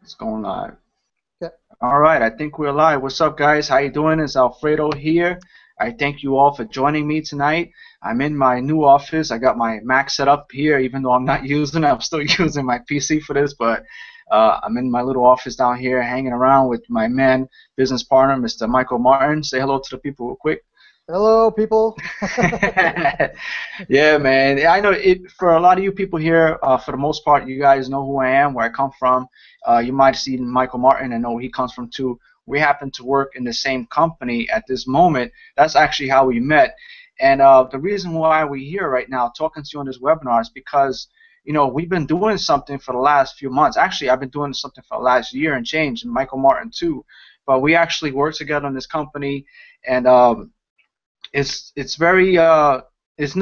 It's going live. Yeah. All right, I think we're live. What's up, guys? How you doing? It's Alfredo here. I thank you all for joining me tonight. I'm in my new office. I got my Mac set up here, even though I'm not using it. I'm still using my PC for this, but I'm in my little office down here, hanging around with my man, business partner, Mr. Michael Martin. Say hello to the people real quick. Hello, people. Yeah, man. I know it for a lot of you people here. For the most part, you guys know who I am, where I come from. You might see Michael Martin and know where he comes from too. We happen to work in the same company at this moment. That's actually how we met. And the reason why we're here right now talking to you on this webinar is because we've been doing something for the last few months. Actually, I've been doing something for the last year and change, and Michael Martin too. But we actually work together in this company, and it's very it's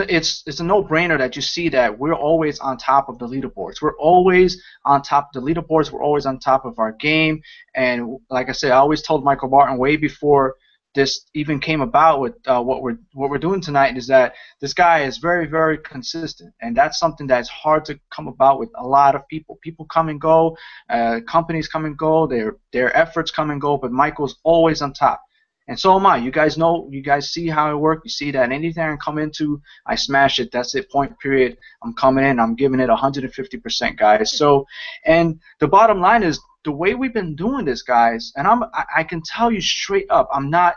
a no-brainer that you see that we're always on top of the leaderboards. We're always on top of the leaderboards. We're always on top of our game. And like I said, I always told Michael Barton way before this even came about with what we're doing tonight is that this guy is very, very consistent, and that's something that's hard to come about with a lot of people. People come and go, companies come and go, their efforts come and go, but Michael's always on top. And so am I. You guys know, you guys see how I work. You see that anything I come into, I smash it. That's it, point period. I'm coming in. I'm giving it 150%, guys. So, and the bottom line is the way we've been doing this, guys, and I can tell you straight up, I'm not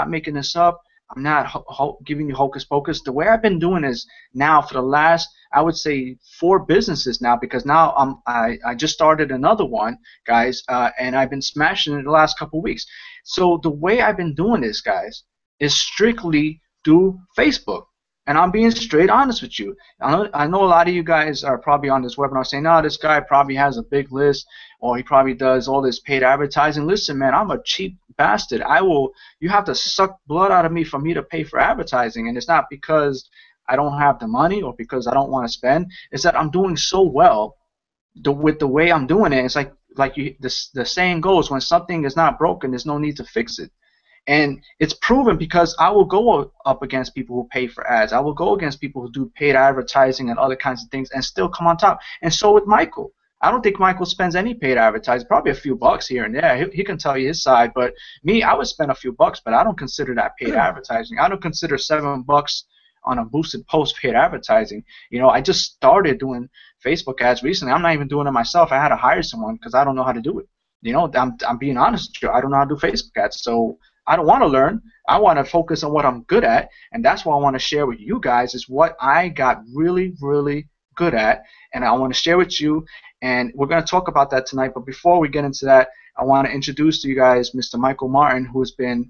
making this up. I'm not giving you hocus pocus. The way I've been doing is now for the last, I would say, 4 businesses now, because now I just started another one, guys, and I've been smashing it the last couple of weeks. So the way I've been doing this, guys, is strictly through Facebook. And I'm being straight honest with you. I know a lot of you guys are probably on this webinar saying, no, this guy probably has a big list, or he probably does all this paid advertising. Listen, man, I'm a cheap bastard. You have to suck blood out of me for me to pay for advertising. And it's not because I don't have the money or because I don't want to spend. It's that I'm doing so well with the way I'm doing it. It's like the saying goes, when something is not broken, there's no need to fix it. And it's proven because I will go up against people who pay for ads. I will go against people who do paid advertising and other kinds of things and still come on top. And so with Michael. I don't think Michael spends any paid advertising, probably a few bucks here and there. He can tell you his side, but me, I would spend a few bucks, but I don't consider that paid advertising. I don't consider $7 on a boosted post paid advertising. I just started doing Facebook ads recently. I'm not even doing it myself. I had to hire someone because I don't know how to do it. I'm being honest with you. I don't know how to do Facebook ads, so I don't want to learn. I want to focus on what I'm good at, and that's what I want to share with you guys is what I got really, really good at, and I want to share with you, and we're going to talk about that tonight. But before we get into that, I want to introduce to you guys Mr. Michael Martin, who's been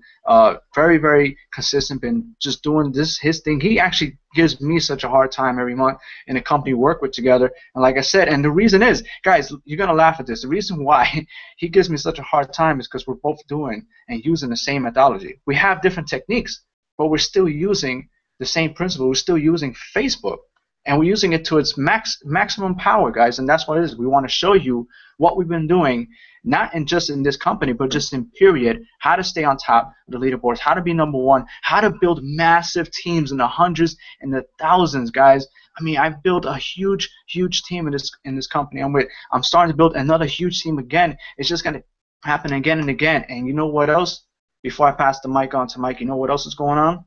very, very consistent, been just doing his thing. He actually gives me such a hard time every month in the company we work with together. And like I said, and the reason is, guys, you're going to laugh at this. The reason why he gives me such a hard time is because we're both doing and using the same methodology. We have different techniques, but we're still using the same principle. We're still using Facebook. And we're using it to its maximum power, guys, and that's what it is. We want to show you what we've been doing, not just in this company, but just in period, how to stay on top of the leaderboards, how to be number one, how to build massive teams in the hundreds and the thousands, guys. I mean, I've built a huge, huge team in this company I'm starting to build another huge team again. It's just going to happen again and again. And you know what else? Before I pass the mic on to Mike, you know what else is going on?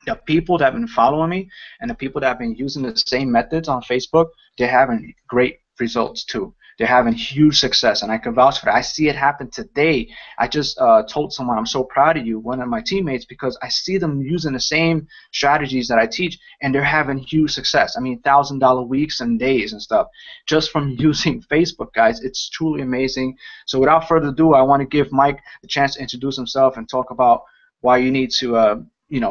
The people that have been following me and the people that have been using the same methods on Facebook, they're having great results too. They're having huge success, and I can vouch for that. I see it happen today. I just told someone, I'm so proud of you, one of my teammates, because I see them using the same strategies that I teach, and they're having huge success. I mean, $1,000 weeks and days and stuff just from using Facebook, guys. It's truly amazing. So without further ado, I want to give Mike the chance to introduce himself and talk about why you need to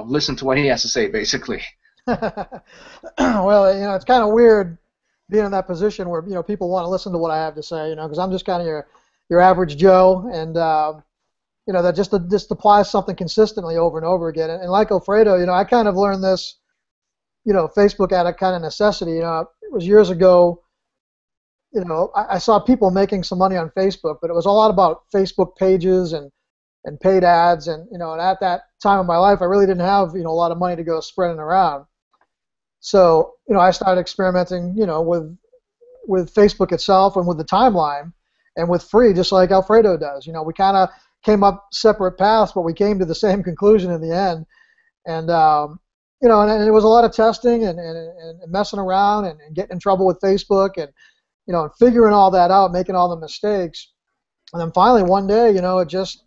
listen to what he has to say, basically. Well, it's kind of weird being in that position where people want to listen to what I have to say, because I'm just kind of your average Joe, and that just applies something consistently over and over again. And like Alfredo, I kind of learned this, Facebook out of kind of necessity. It was years ago. I saw people making some money on Facebook, but it was a lot about Facebook pages and paid ads, and at that time of my life, I really didn't have a lot of money to go spreading around. So I started experimenting with Facebook itself and with the timeline, and with free, just like Alfredo does. You know, we kind of came up separate paths, but we came to the same conclusion in the end. And you know, and it was a lot of testing and messing around and getting in trouble with Facebook and, you know, and figuring all that out, making all the mistakes. And then finally one day, you know, it just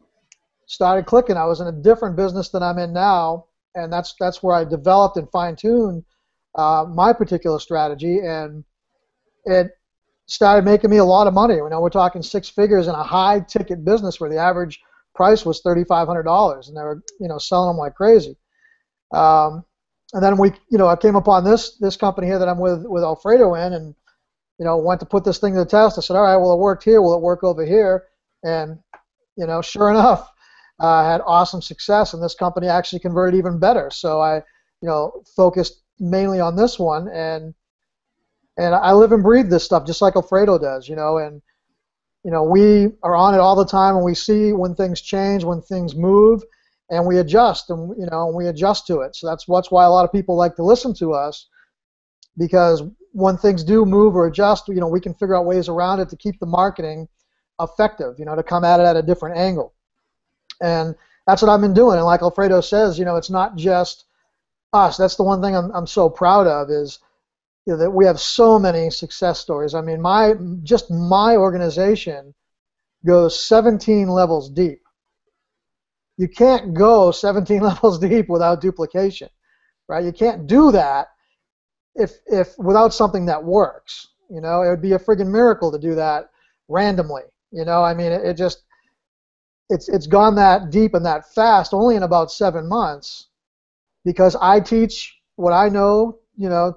started clicking. I was in a different business than I'm in now, and that's where I developed and fine-tuned my particular strategy, and it started making me a lot of money. You know, we're talking 6 figures in a high-ticket business where the average price was $3,500, and they were, you know, selling them like crazy. And then you know, I came upon this company here that I'm with Alfredo in, and, you know, went to put this thing to the test. I said, all right, well, it worked here. Will it work over here? And, you know, sure enough, I had awesome success, and this company actually converted even better. So I, you know, focused mainly on this one, and I live and breathe this stuff just like Alfredo does, you know, and, you know, we are on it all the time, and we see when things change, when things move, and we adjust, and, you know, we adjust to it. So that's why a lot of people like to listen to us, because when things do move or adjust, you know, we can figure out ways around it to keep the marketing effective, you know, to come at it at a different angle. And that's what I've been doing. And like Alfredo says, you know, it's not just us. That's the one thing I'm so proud of, is, you know, that we have so many success stories. I mean, my organization goes 17 levels deep. You can't go 17 levels deep without duplication, right? You can't do that if without something that works. You know, it would be a friggin' miracle to do that randomly. You know, I mean, it's gone that deep and that fast only in about 7 months, because I teach what I know, you know,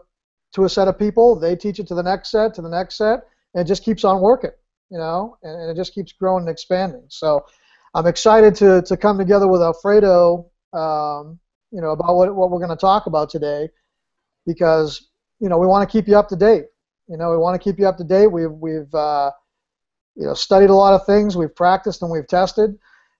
to a set of people. They teach it to the next set, to the next set, and it just keeps on working, you know, and it just keeps growing and expanding. So I'm excited to come together with Alfredo, you know, about what we're going to talk about today, because, you know, we want to keep you up to date. You know, we want to keep you up to date. We've you know, studied a lot of things. We've practiced and we've tested.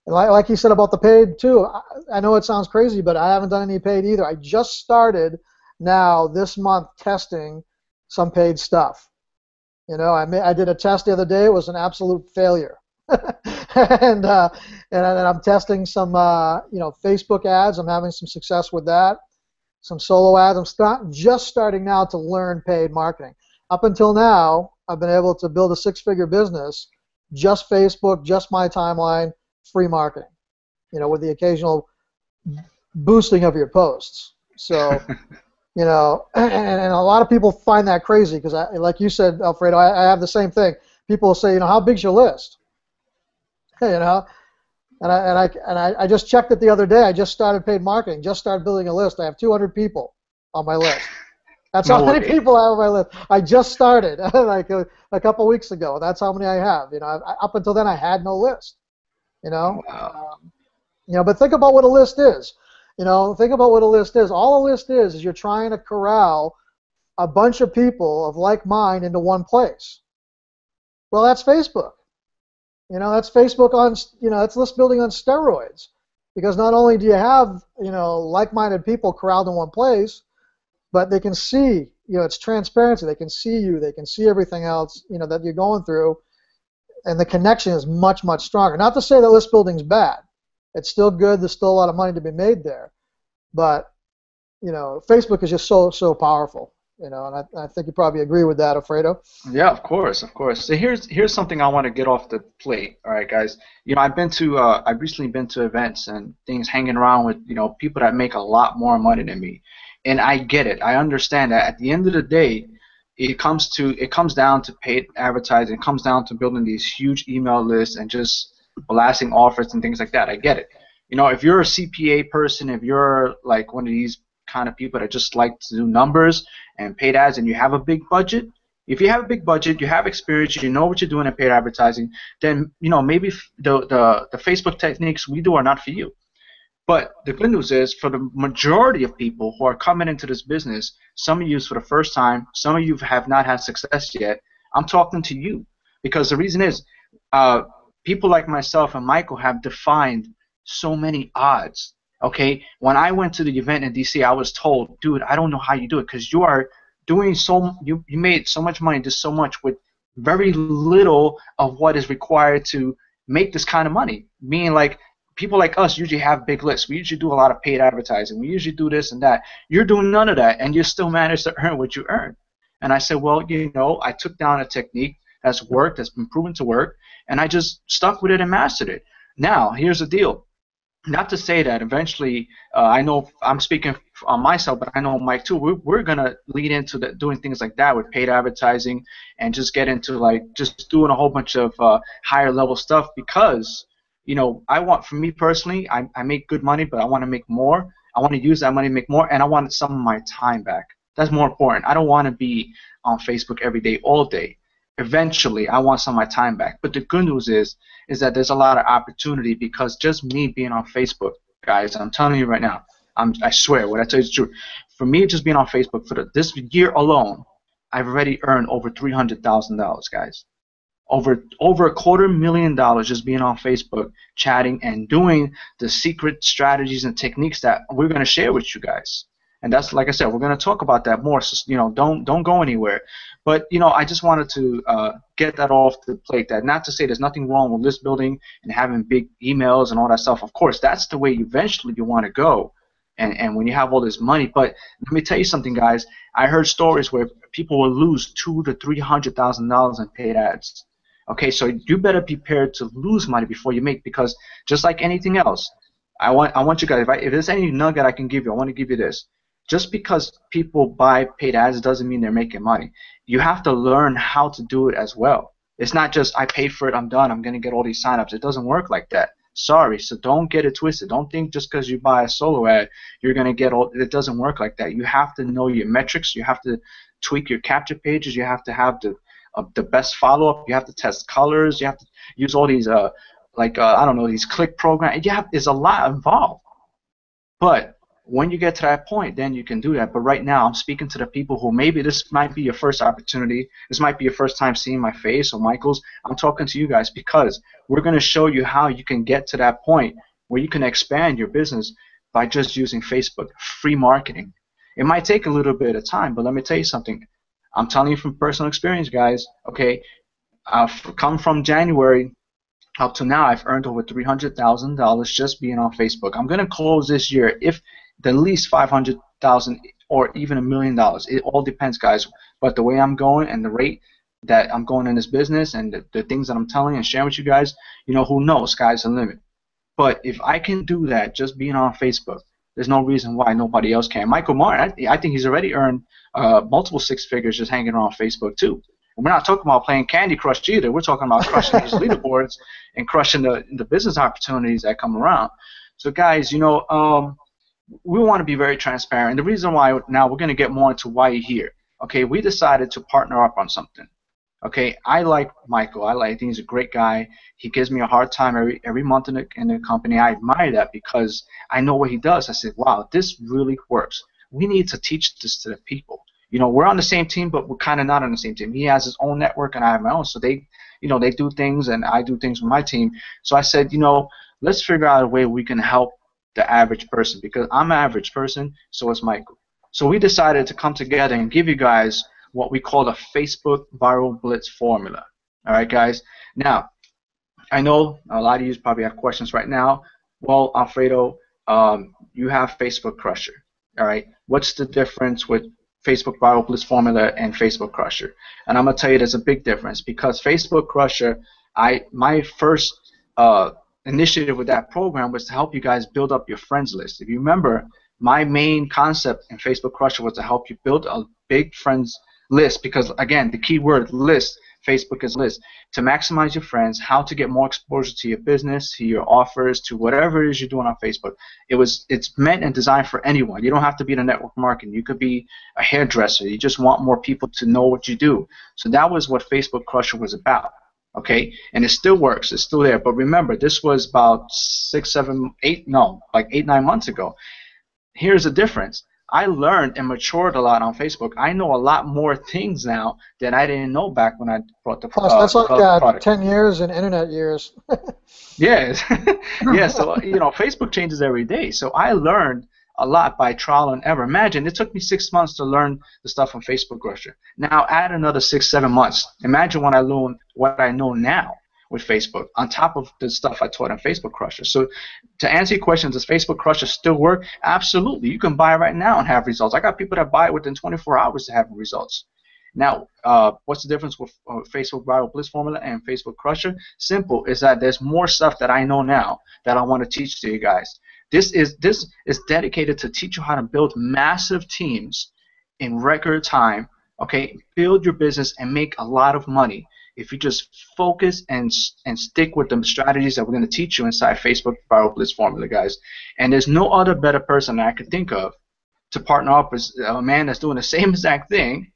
And like you said about the paid too, I know it sounds crazy, but I haven't done any paid either. I just started now this month testing some paid stuff. You know, I did a test the other day. It was an absolute failure. and I'm testing some you know, Facebook ads. I'm having some success with that. Some solo ads. I'm just starting now to learn paid marketing. Up until now, I've been able to build a 6-figure business, just Facebook, just my timeline, free marketing, you know, with the occasional boosting of your posts. So, you know, and a lot of people find that crazy, because, like you said, Alfredo, I have the same thing. People will say, you know, how big's your list? You know, and I just checked it the other day. I just started paid marketing, just started building a list. I have 200 people on my list. That's how many people I have on my list. I just started like a couple weeks ago. That's how many I have. You know, up until then I had no list. You know, you know. But think about what a list is. You know, think about what a list is. All a list is you're trying to corral a bunch of people of like mind into one place. Well, that's Facebook. You know, that's Facebook on. You know, that's list building on steroids. Because not only do you have, you know, like-minded people corralled in one place, but they can see, you know, it's transparency. They can see you. They can see everything else, you know, that you're going through, and the connection is much, much stronger. Not to say that list building's bad. It's still good. There's still a lot of money to be made there, but, you know, Facebook is just so powerful. You know, and I think you probably agree with that, Alfredo. Yeah, of course, of course. So here's something I want to get off the plate. All right, guys. You know, I've recently been to events and things, hanging around with, you know, people that make a lot more money than me. And I get it. I understand that at the end of the day, it comes down to paid advertising. It comes down to building these huge email lists and just blasting offers and things like that. I get it. You know, if you're a CPA person, if you're like one of these kind of people that just like to do numbers and paid ads, and you have a big budget, if you have a big budget, you have experience, you know what you're doing in paid advertising, then, you know, maybe the Facebook techniques we do are not for you. But the good news is, for the majority of people who are coming into this business, some of you for the first time, some of you have not had success yet, I'm talking to you. Because the reason is, people like myself and Michael have defined so many odds. Okay, when I went to the event in DC, I was told, dude, I don't know how you do it, because you are doing you made so much money, just so much with very little of what is required to make this kind of money. Meaning, like, people like us usually have big lists. We usually do a lot of paid advertising. We usually do this and that. You're doing none of that, and you still manage to earn what you earn. And I said, well, you know, I took down a technique that's worked, that's been proven to work, and I just stuck with it and mastered it. Now, here's the deal. Not to say that eventually, I know I'm speaking on myself, but I know Mike too. We're gonna lead into doing things like that with paid advertising, and just get into like just doing a whole bunch of higher level stuff, because you know, I want, for me personally, I make good money, but I want to make more. I want to use that money to make more, and I want some of my time back. That's more important. I don't want to be on Facebook every day, all day. Eventually, I want some of my time back. But the good news is that there's a lot of opportunity, because just me being on Facebook, guys, I'm telling you right now, I swear, what I tell you is true. For me, just being on Facebook for this year alone, I've already earned over $300,000, guys. Over $250,000 just being on Facebook, chatting, and doing the secret strategies and techniques that we're going to share with you guys. And that's, like I said, we're going to talk about that more. So, you know, don't go anywhere. But you know, I just wanted to get that off the plate. That, not to say there's nothing wrong with list building and having big emails and all that stuff. Of course, that's the way eventually you want to go. And when you have all this money, but let me tell you something, guys. I heard stories where people will lose $200,000 to $300,000 in paid ads. Okay, so you better be prepared to lose money before you make, because just like anything else, I want you guys, if there's any nugget I can give you, I want to give you this. Just because people buy paid ads doesn't mean they're making money. You have to learn how to do it as well. It's not just, I paid for it, I'm done, I'm going to get all these signups. It doesn't work like that. Sorry, so don't get it twisted. Don't think just because you buy a solo ad, you're going to get all. It doesn't work like that. You have to know your metrics. You have to tweak your capture pages. You have to have the best follow-up. You have to test colors. You have to use all these I don't know, these click programs. There's a lot involved. But when you get to that point, then you can do that. But right now, I'm speaking to the people who maybe this might be your first opportunity. This might be your first time seeing my face or Michael's. I'm talking to you guys because we're going to show you how you can get to that point where you can expand your business by just using Facebook, free marketing. It might take a little bit of time, but let me tell you something. I'm telling you from personal experience, guys. Okay, I've come from January up to now. I've earned over $300,000 just being on Facebook. I'm going to close this year if the least $500,000 or even $1 million. It all depends, guys. But the way I'm going and the rate that I'm going in this business and the things that I'm telling and sharing with you guys, you know, who knows? Sky's the limit. But if I can do that just being on Facebook, there's no reason why nobody else can. Michael Martin, I think he's already earned multiple six figures just hanging around Facebook too. And we're not talking about playing Candy Crush either. We're talking about crushing these leaderboards and crushing the business opportunities that come around. So guys, you know, we want to be very transparent. The reason why now we're going to get more into why you're here. Okay, we decided to partner up on something. Okay, I like Michael. I think he's a great guy. He gives me a hard time every month in the company. I admire that because I know what he does. I said, wow, this really works. We need to teach this to the people. You know, we're on the same team, but we're kind of not on the same team. He has his own network, and I have my own. So they, you know, they do things, and I do things with my team. So I said, you know, let's figure out a way we can help the average person, because I'm an average person, so is Michael. So we decided to come together and give you guys what we call the Facebook Viral Blitz formula. All right, guys. Now, I know a lot of you probably have questions right now. Well, Alfredo, you have Facebook Crusher. All right. What's the difference with Facebook Viral Blitz formula and Facebook Crusher? And I'm gonna tell you there's a big difference, because Facebook Crusher, my first initiative with that program was to help you guys build up your friends list. If you remember, my main concept in Facebook Crusher was to help you build a big friends list, because again, the key word list, Facebook is list, to maximize your friends, how to get more exposure to your business, to your offers, to whatever it is you're doing on Facebook. It's meant and designed for anyone. You don't have to be in a network marketing. You could be a hairdresser. You just want more people to know what you do. So that was what Facebook Crusher was about. Okay, and it still works. It's still there. But remember, this was about 8, 9 months ago. Here's the difference. I learned and matured a lot on Facebook. I know a lot more things now that I didn't know back when I brought the Plus, that's like product. 10 years in internet years. Yes. Yeah, so, you know, Facebook changes every day. So I learned a lot by trial and error. Imagine it took me 6 months to learn the stuff on Facebook Crusher. Now add another 6, 7 months. Imagine what I learned, what I know now with Facebook, on top of the stuff I taught on Facebook Crusher. So to answer your question, does Facebook Crusher still work? Absolutely. You can buy it right now and have results. I got people that buy it within 24 hours to have results. Now, what's the difference with Facebook Viral Blitz Formula and Facebook Crusher? Simple, is that there's more stuff that I know now that I want to teach to you guys. This is dedicated to teach you how to build massive teams in record time. Okay, build your business and make a lot of money if you just focus and stick with the strategies that we're going to teach you inside Facebook Viral Blitz Formula, guys. And there's no other better person that I could think of to partner up with a man that's doing the same exact thing,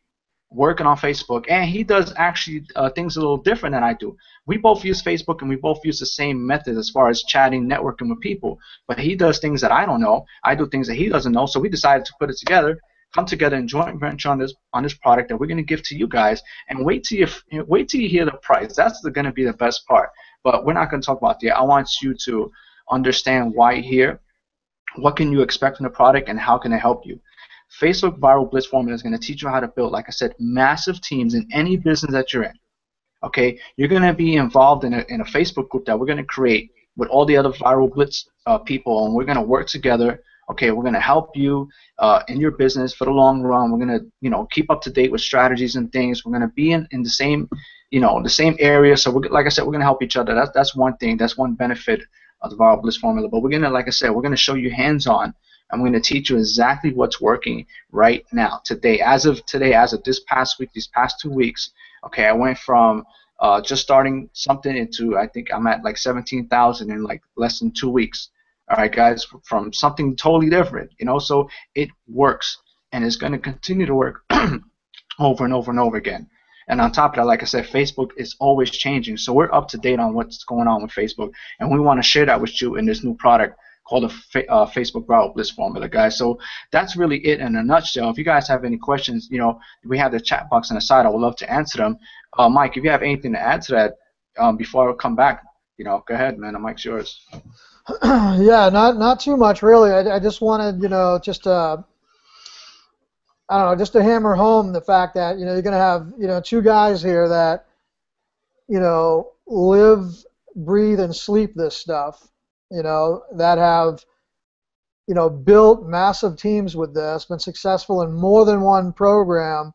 working on Facebook, and he does actually things a little different than I do. We both use Facebook and we both use the same method as far as chatting, networking with people, but he does things that I don't know. I do things that he doesn't know, so we decided to put it together, come together and joint venture on this product that we're going to give to you guys, and wait till you hear the price. That's going to be the best part, but we're not going to talk about that. I want you to understand why you're here, what can you expect from the product, and how can it help you. Facebook Viral Blitz Formula is going to teach you how to build, like I said, massive teams in any business that you're in. Okay, you're going to be involved in a Facebook group that we're going to create with all the other Viral Blitz people, and we're going to work together. Okay, we're going to help you in your business for the long run. We're going to, keep up to date with strategies and things. We're going to be in the same, the same area. So like I said, we're going to help each other. That's one thing. That's one benefit of the Viral Blitz Formula. But we're going to, like I said, we're going to show you hands-on. I'm going to teach you exactly what's working right now, today, as of this past week, these past 2 weeks. Okay, I went from just starting something into, I think I'm at like 17,000 in like less than 2 weeks. All right, guys, from something totally different, so it works, and it's going to continue to work over and over and over again. And on top of that, like I said, Facebook is always changing, so we're up to date on what's going on with Facebook, and we want to share that with you in this new product called the Facebook Viral Blitz Formula, guys. So that's really it in a nutshell. If you guys have any questions, we have the chat box on the side. I would love to answer them. Mike, if you have anything to add to that before I come back, go ahead, man. The mic's yours. Yeah, not too much really. I just wanted, just to hammer home the fact that you're going to have two guys here that live, breathe, and sleep this stuff. That have, built massive teams with this, been successful in more than one program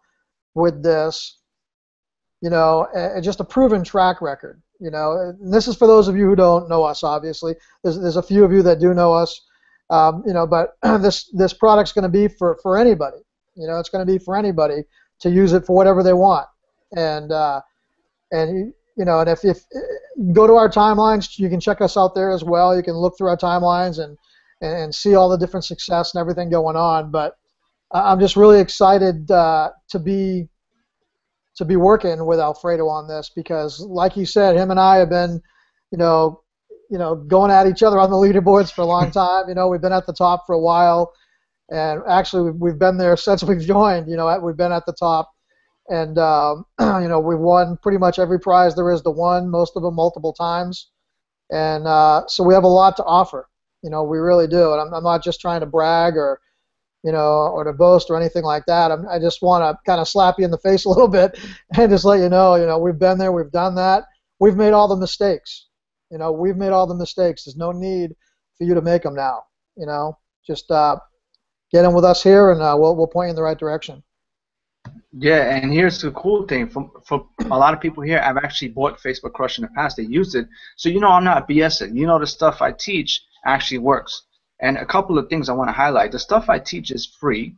with this, and just a proven track record. And this is for those of you who don't know us, obviously. There's a few of you that do know us, but this product's going to be for anybody. It's going to be for anybody to use it for whatever they want. And if you go to our timelines, you can check us out there as well. You can look through our timelines and see all the different success and everything going on. But I'm just really excited to be working with Alfredo on this because, like you said, him and I have been, going at each other on the leaderboards for a long time. We've been at the top for a while, and actually we've been there since we've joined. We've been at the top. And, we've won pretty much every prize there is to win, most of them multiple times. And so we have a lot to offer. We really do. And I'm not just trying to brag or to boast or anything like that. I just want to kind of slap you in the face a little bit and just let you know, we've been there, we've done that. We've made all the mistakes. We've made all the mistakes. There's no need for you to make them now. Just get in with us here and we'll point you in the right direction. Yeah, and here's the cool thing. For a lot of people here, I've actually bought Facebook Crush in the past. They used it. So I'm not BSing. The stuff I teach actually works. And a couple of things I want to highlight. The stuff I teach is free,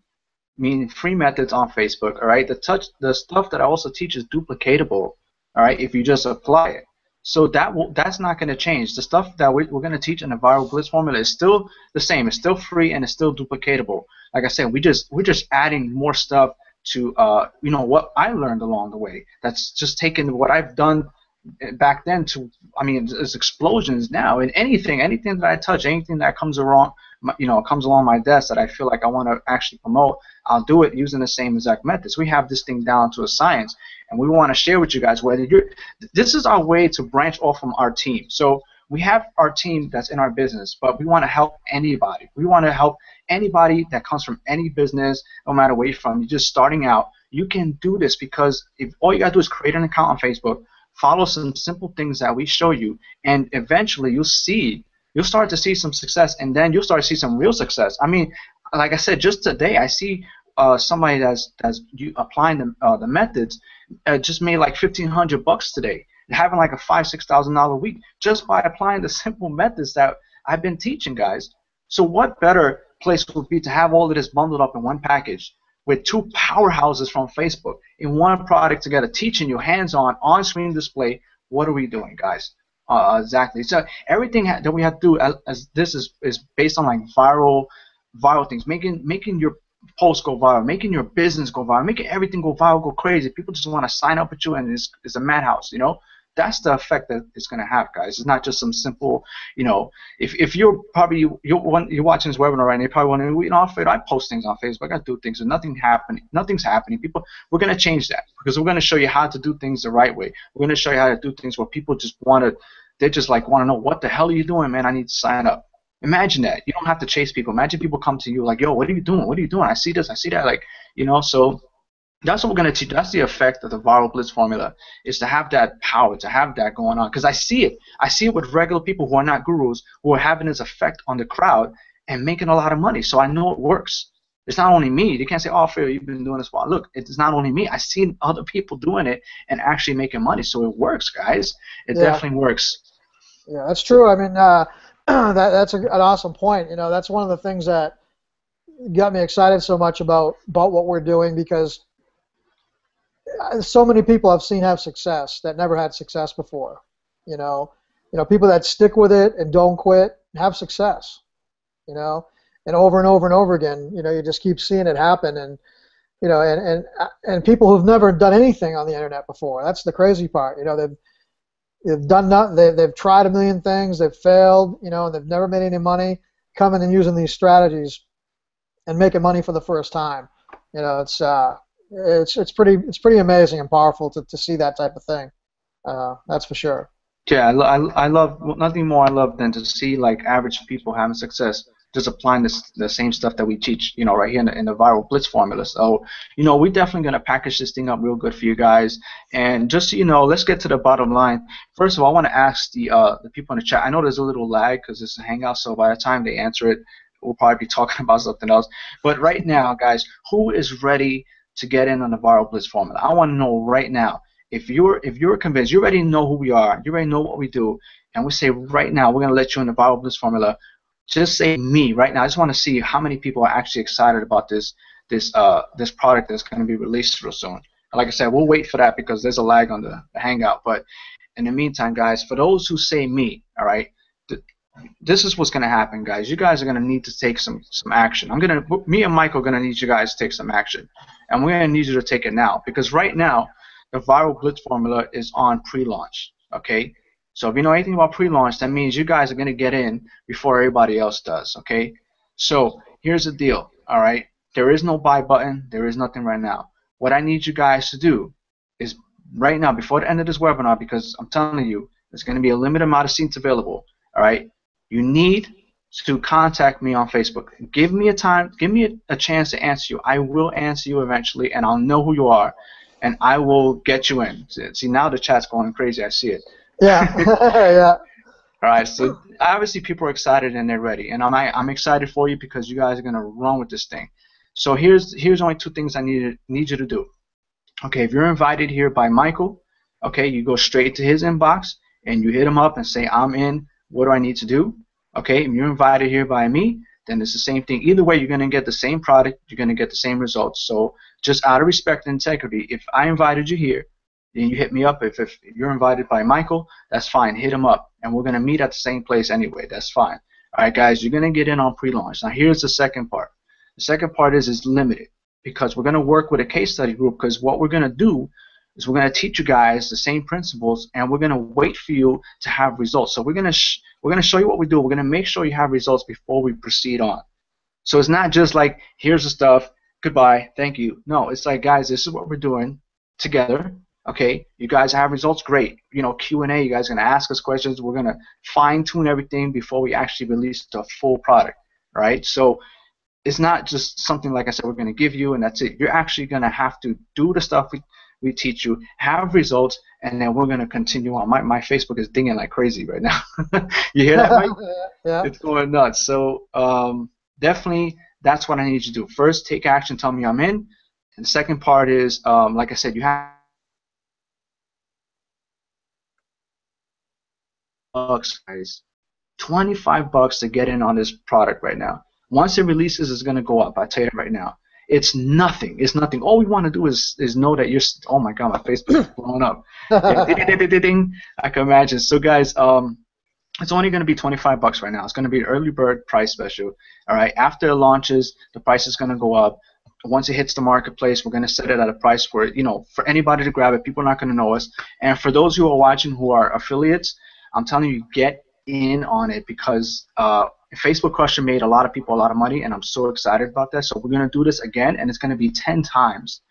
meaning free methods on Facebook. All right. The stuff that I also teach is duplicatable. All right. If you just apply it. So that's not going to change. The stuff that we're going to teach in the Viral Blitz Formula is still the same. It's still free and it's still duplicatable. Like I said, we're just adding more stuff to what I learned along the way. That's just taken what I've done back then to, it's explosions now. And anything that I touch, anything that comes along my desk that I feel like I want to actually promote, I'll do it using the same exact methods. We have this thing down to a science, and we want to share with you guys this is our way to branch off from our team. So we have our team that's in our business, but we want to help anybody. We want to help anybody that comes from any business, no matter where you're from. You're just starting out. You can do this because if all you got to do is create an account on Facebook, follow some simple things that we show you, and eventually you'll start to see some success, and then you'll start to see some real success. I mean, like I said, just today I see somebody that's applying the methods just made like $1,500 today, having like a $5,000-6,000 a week just by applying the simple methods that I've been teaching guys. So what better place would be to have all of this bundled up in one package with two powerhouses from Facebook in one product together, teaching you hands-on, on-screen display. What are we doing, guys? Exactly. So everything that we have to do as this is based on like viral things, making your posts go viral, making your business go viral, making everything go viral, go crazy. People just want to sign up with you, and it's a madhouse, you know. That's the effect that it's going to have, guys. It's not just some simple, you know, if you're watching this webinar right now, you're probably wondering, you know, I post things on Facebook, I do things, and nothing's happening. People, we're going to change that because we're going to show you how to do things the right way. We're going to show you how to do things where people just want to know, what the hell are you doing, man? I need to sign up. Imagine that. You don't have to chase people. Imagine people come to you like, yo, what are you doing? What are you doing? I see this, I see that. Like, you know, so that's what we're going to teach. That's the effect of the viral blitz formula, is to have that power, to have that going on. Because I see it. I see it with regular people who are not gurus, who are having this effect on the crowd and making a lot of money. So I know it works. It's not only me. You can't say, oh, Phil, you've been doing this for a while. Look, it's not only me. I've seen other people doing it and actually making money. So it works, guys. It definitely works. Yeah, that's true. I mean, that's an awesome point. You know, that's one of the things that got me excited so much about what we're doing, because so many people I've seen have success that never had success before. You know, people that stick with it and don't quit have success. You know, and over and over and over again. You know, you just keep seeing it happen, and you know, and people who've never done anything on the internet before. That's the crazy part. You know, they've done nothing. They've tried a million things. They've failed. You know, and they've never made any money. Coming and using these strategies and making money for the first time. You know, it's pretty amazing and powerful to see that type of thing. That's for sure. Yeah, I love nothing more I love than to see like average people having success, just applying the same stuff that we teach, you know, right here in the viral blitz formula. So, you know, we're definitely gonna package this thing up real good for you guys. And just so you know, let's get to the bottom line. First of all, I want to ask the people in the chat. I know there's a little lag because it's a hangout, so by the time they answer it, we'll probably be talking about something else. But right now, guys, who is ready to get in on the viral blitz formula? I want to know right now. If you're convinced, you already know who we are, you already know what we do, and we say right now we're gonna let you in the viral blitz formula. Just say me right now. I just want to see how many people are actually excited about this product that's going to be released real soon. Like I said, we'll wait for that because there's a lag on the hangout. But in the meantime, guys, for those who say me, all right, this is what's going to happen, guys. You guys are going to need to take some action. Me and Mike are going to need you guys to take some action, and we're going to need you to take it now, because right now the viral blitz formula is on pre-launch. Okay. So if you know anything about pre-launch, that means you guys are going to get in before everybody else does, okay? So here's the deal, all right? There is no buy button. There is nothing right now. What I need you guys to do is right now, before the end of this webinar, because I'm telling you, there's going to be a limited amount of seats available, all right? You need to contact me on Facebook. Give me a time. Give me a chance to answer you. I will answer you eventually, and I'll know who you are, and I will get you in. See, now the chat's going crazy. I see it. Yeah, yeah. All right, so obviously people are excited and they're ready, and I'm excited for you because you guys are gonna run with this thing. So here's only two things I need you to do. Okay, if you're invited here by Michael, okay, you go straight to his inbox and you hit him up and say, I'm in. What do I need to do? Okay, if you're invited here by me, then it's the same thing. Either way, you're gonna get the same product. You're gonna get the same results. So just out of respect and integrity, if I invited you here, then you hit me up. If you're invited by Michael, that's fine. Hit him up, and we're going to meet at the same place anyway. That's fine. All right, guys, you're going to get in on pre-launch. Now, here's the second part. The second part is limited, because we're going to work with a case study group, because what we're going to do is we're going to teach you guys the same principles, and we're going to wait for you to have results. So we're going to show you what we do. We're going to make sure you have results before we proceed on. So it's not just like, here's the stuff, goodbye, thank you. No, it's like, guys, this is what we're doing together. Okay, you guys have results, great. You know, Q&A, you guys are gonna ask us questions. We're gonna fine tune everything before we actually release the full product, right? So it's not just something like I said we're gonna give you and that's it. You're actually gonna have to do the stuff we teach you, have results, and then we're gonna continue on. My Facebook is dinging like crazy right now. You hear that, Mike? Yeah. It's going nuts. So definitely that's what I need you to do. First, take action, tell me I'm in. And the second part is, like I said, you have bucks, guys. $25 to get in on this product right now. Once it releases, it's gonna go up. I tell you right now. It's nothing. It's nothing. All we want to do is know that you're. Oh my God, my Facebook is blowing up. Yeah, ding, ding, ding, ding, ding. I can imagine. So guys, it's only going to be $25 right now. It's going to be an early bird price special. All right. After it launches, the price is going to go up. Once it hits the marketplace, we're going to set it at a price where, you know, for anybody to grab it, people are not going to know us. And for those who are watching who are affiliates, I'm telling you, get in on it because Facebook Crusher made a lot of people a lot of money, and I'm so excited about that. So we're going to do this again, and it's going to be 10 times.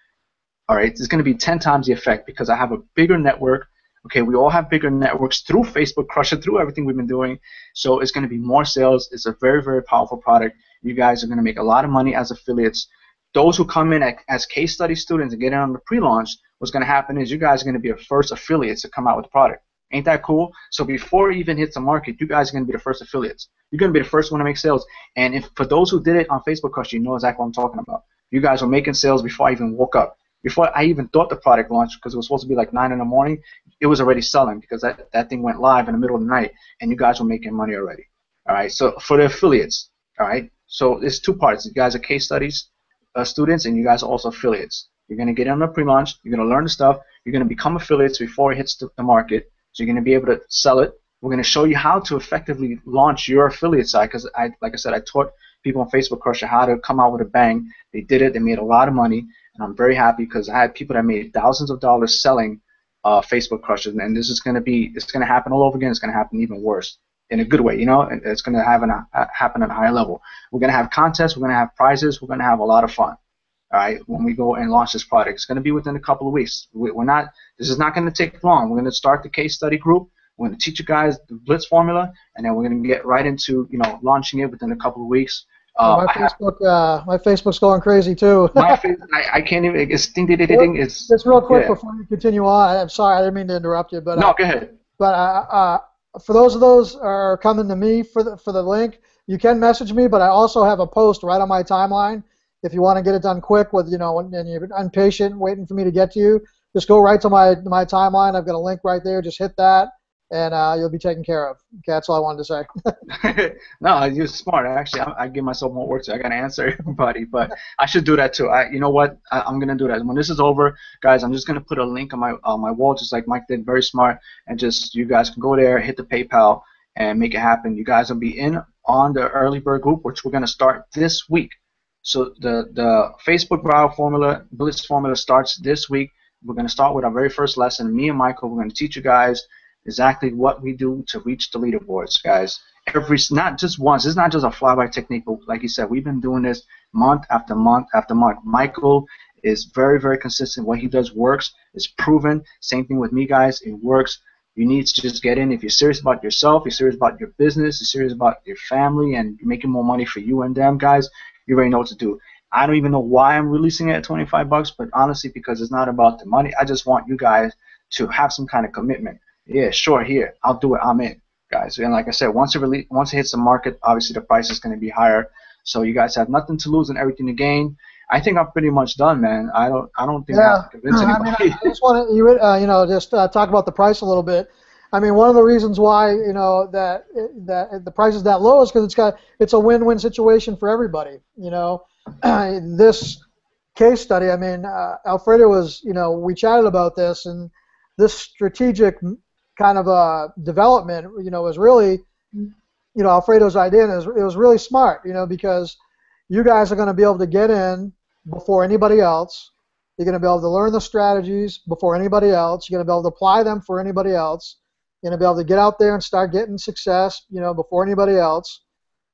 All right. It's going to be 10 times the effect because I have a bigger network. Okay, we all have bigger networks through Facebook Crusher, through everything we've been doing. So it's going to be more sales. It's a very, very powerful product. You guys are going to make a lot of money as affiliates. Those who come in as case study students and get in on the pre-launch, what's going to happen is you guys are going to be the first affiliates to come out with the product. Ain't that cool? So before it even hits the market, you guys are going to be the first affiliates. You're going to be the first one to make sales. And if for those who did it on Facebook Crusher, you know exactly what I'm talking about. You guys were making sales before I even woke up. Before I even thought the product launched, because it was supposed to be like 9 in the morning, it was already selling because that thing went live in the middle of the night, and you guys were making money already. All right, so for the affiliates, all right, so there's two parts. You guys are case studies students, and you guys are also affiliates. You're going to get on the pre-launch. You're going to learn the stuff. You're going to become affiliates before it hits the market, so you're going to be able to sell it. We're going to show you how to effectively launch your affiliate site because, like I said, I taught people on Facebook Crusher how to come out with a bang. They did it. They made a lot of money. And I'm very happy because I had people that made thousands of dollars selling Facebook Crushers, and this is going to happen all over again. It's going to happen even worse in a good way, you know. It's going to happen at a higher level. We're going to have contests. We're going to have prizes. We're going to have a lot of fun. All right, when we go and launch this product, it's going to be within a couple of weeks. We're not. This is not going to take long. We're going to start the case study group. We're going to teach you guys the Blitz formula, and then we're going to get right into launching it within a couple of weeks. My Facebook's going crazy too. I can't even. It's ding ding ding ding. Just real quick before you continue on. I'm sorry, I didn't mean to interrupt you, but no, go ahead. But for those who are coming to me for the link, you can message me. But I also have a post right on my timeline. If you want to get it done quick, and you're impatient waiting for me to get to you, just go right to my timeline. I've got a link right there. Just hit that, and you'll be taken care of. Okay, that's all I wanted to say. No, you're smart. Actually, I give myself more work, so I gotta answer everybody. But I should do that too. You know what? I'm gonna do that. When this is over, guys, I'm just gonna put a link on my wall, just like Mike did. Very smart. And just you guys can go there, hit the PayPal, and make it happen. You guys will be in on the early bird group, which we're gonna start this week. So the Facebook Blitz formula starts this week. We're gonna start with our very first lesson. Me and Michael, we're gonna teach you guys exactly what we do to reach the leaderboards, guys. Not just once. It's not just a flyby technique, but like you said, we've been doing this month after month after month. Michael is very, very consistent. What he does works. It's proven. Same thing with me, guys. It works. You need to just get in. If you're serious about yourself, you're serious about your business, you're serious about your family, and you're making more money for you and them, guys, you already know what to do. I don't even know why I'm releasing it at $25, but honestly, because it's not about the money. I just want you guys to have some kind of commitment. Yeah, sure, here, I'll do it, I'm in, guys. And like I said, once it hits the market, obviously the price is going to be higher. So you guys have nothing to lose and everything to gain. I think I'm pretty much done, man. I don't think I have to convince anybody. I just want to just talk about the price a little bit. I mean, one of the reasons why that the price is that low is because it's a win-win situation for everybody. This case study. I mean, Alfredo was we chatted about this, and this strategic kind of development was really Alfredo's idea, and it was really smart because you guys are going to be able to get in before anybody else. You're going to be able to learn the strategies before anybody else. You're going to be able to apply them for anybody else. You're going to be able to get out there and start getting success, before anybody else.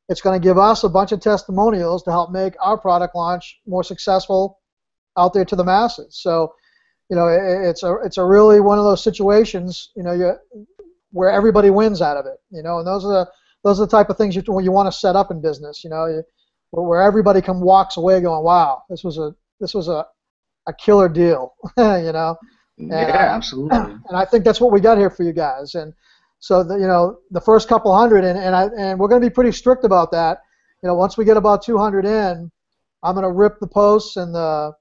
It's going to give us a bunch of testimonials to help make our product launch more successful out there to the masses. So, you know, it's a really one of those situations, you know, where everybody wins out of it, you know, and those are the type of things you want to set up in business, you know, where everybody walks away going, wow, this was a killer deal, you know. Yeah, absolutely. And I think that's what we got here for you guys. And so, you know, the first couple hundred, and we're going to be pretty strict about that. You know, once we get about 200 in, I'm going to rip the posts and the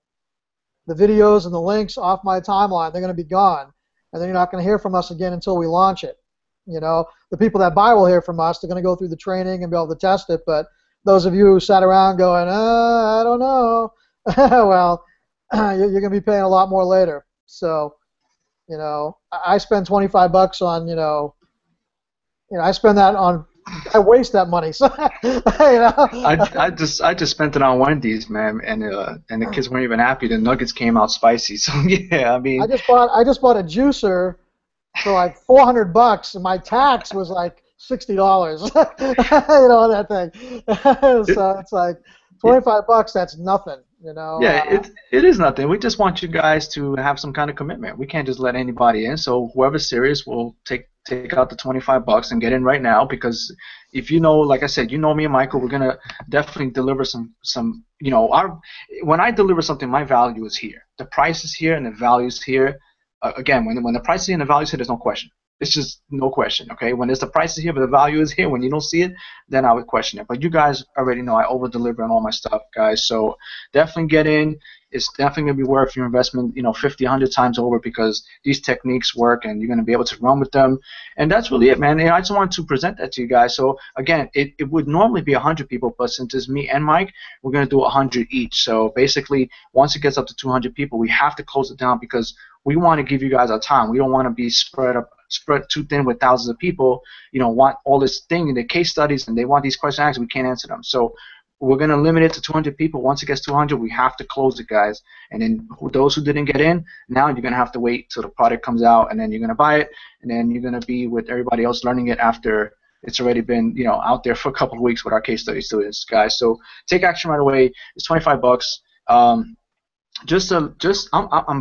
videos and the links off my timeline. They're going to be gone, and then you're not going to hear from us again until we launch it. You know, the people that buy will hear from us. They're going to go through the training and be able to test it. But those of you who sat around going, I don't know, well, you're going to be paying a lot more later. So, you know, I spend $25 on, you know, I spend that on, I waste that money. So, you know. I just spent it on Wendy's, man, and the kids weren't even happy. The nuggets came out spicy. So yeah, I mean. I just bought a juicer for like $400, and my tax was like $60. You know, on that thing. So it's like $25. That's nothing. You know. Yeah, it is nothing. We just want you guys to have some kind of commitment. We can't just let anybody in. So whoever's serious will take out the $25 and get in right now, because if you know, like I said, you know me and Michael, we're gonna definitely deliver some. You know, when I deliver something, my value is here. The price is here and the value is here. Again, when the price is here and the value is here, there's no question. It's just no question, okay? When the price is here but the value is here, when you don't see it, then I would question it. But you guys already know I over-deliver on all my stuff, guys. So definitely get in. It's definitely going to be worth your investment, you know, 50, 100 times over, because these techniques work and you're going to be able to run with them. And that's really it, man. And I just wanted to present that to you guys. So, again, it would normally be 100 people, but since it's me and Mike, we're going to do 100 each. So, basically, once it gets up to 200 people, we have to close it down, because we want to give you guys our time. We don't want to be spread too thin with thousands of people, you know, want all this thing in the case studies, and they want these questions answered. We can't answer them. So we're going to limit it to 200 people. Once it gets to 200, we have to close it, guys. And then those who didn't get in, now you're going to have to wait till the product comes out, and then you're going to buy it, and then you're going to be with everybody else learning it after it's already been, you know, out there for a couple of weeks with our case study students, guys. So take action right away. It's $25. I'm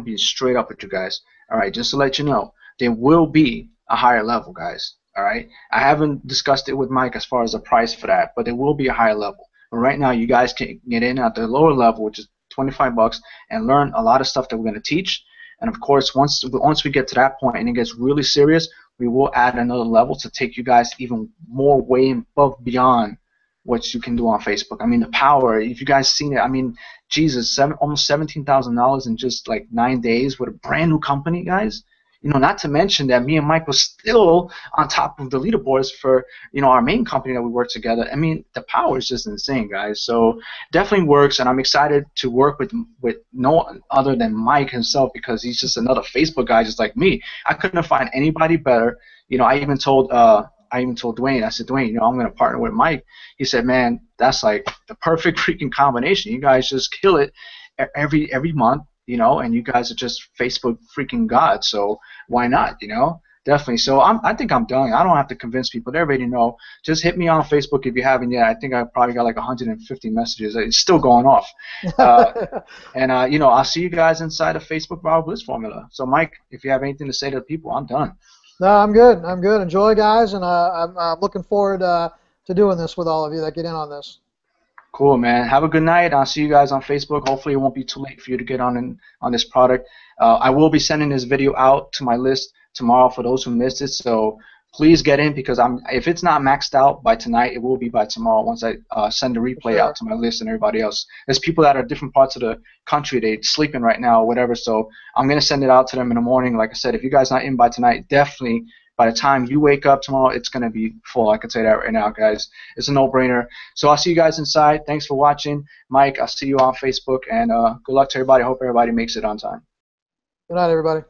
being straight up with you guys. All right, just to let you know, there will be a higher level, guys. All right, I haven't discussed it with Mike as far as the price for that, but there will be a higher level. But right now, you guys can get in at the lower level, which is $25, and learn a lot of stuff that we're going to teach. And of course, once we get to that point and it gets really serious, we will add another level to take you guys even more way above beyond what you can do on Facebook. I mean, the power, if you guys seen it, I mean, Jesus, almost $17,000 in just like 9 days with a brand new company, guys. You know, not to mention that me and Mike were still on top of the leaderboards for, you know, our main company that we work together. I mean, the power is just insane, guys. So definitely works, and I'm excited to work with no other than Mike himself, because he's just another Facebook guy just like me. I couldn't find anybody better. You know, I even told Dwayne, I said, Dwayne, you know, I'm going to partner with Mike. He said, man, that's like the perfect freaking combination. You guys just kill it every month, you know, and you guys are just Facebook freaking gods. So why not, you know? Definitely. So I think I'm done. I don't have to convince people. They already know. Just hit me on Facebook if you haven't yet. I think I probably got like 150 messages. It's still going off. You know, I'll see you guys inside of Facebook Power Blitz Formula. So, Mike, if you have anything to say to the people, I'm done. No, I'm good. I'm good. Enjoy, guys, and I'm looking forward to doing this with all of you that get in on this. Cool, man. Have a good night. I'll see you guys on Facebook. Hopefully it won't be too late for you to get on this product. I will be sending this video out to my list tomorrow for those who missed it. So please get in, because if it's not maxed out by tonight, it will be by tomorrow once I send the replay out to my list and everybody else. There's people that are different parts of the country. They're sleeping right now or whatever. So I'm going to send it out to them in the morning. Like I said, if you guys are not in by tonight, definitely by the time you wake up tomorrow, it's going to be full. I can say that right now, guys. It's a no-brainer. So I'll see you guys inside. Thanks for watching. Mike, I'll see you on Facebook. And good luck to everybody. I hope everybody makes it on time. Good night, everybody.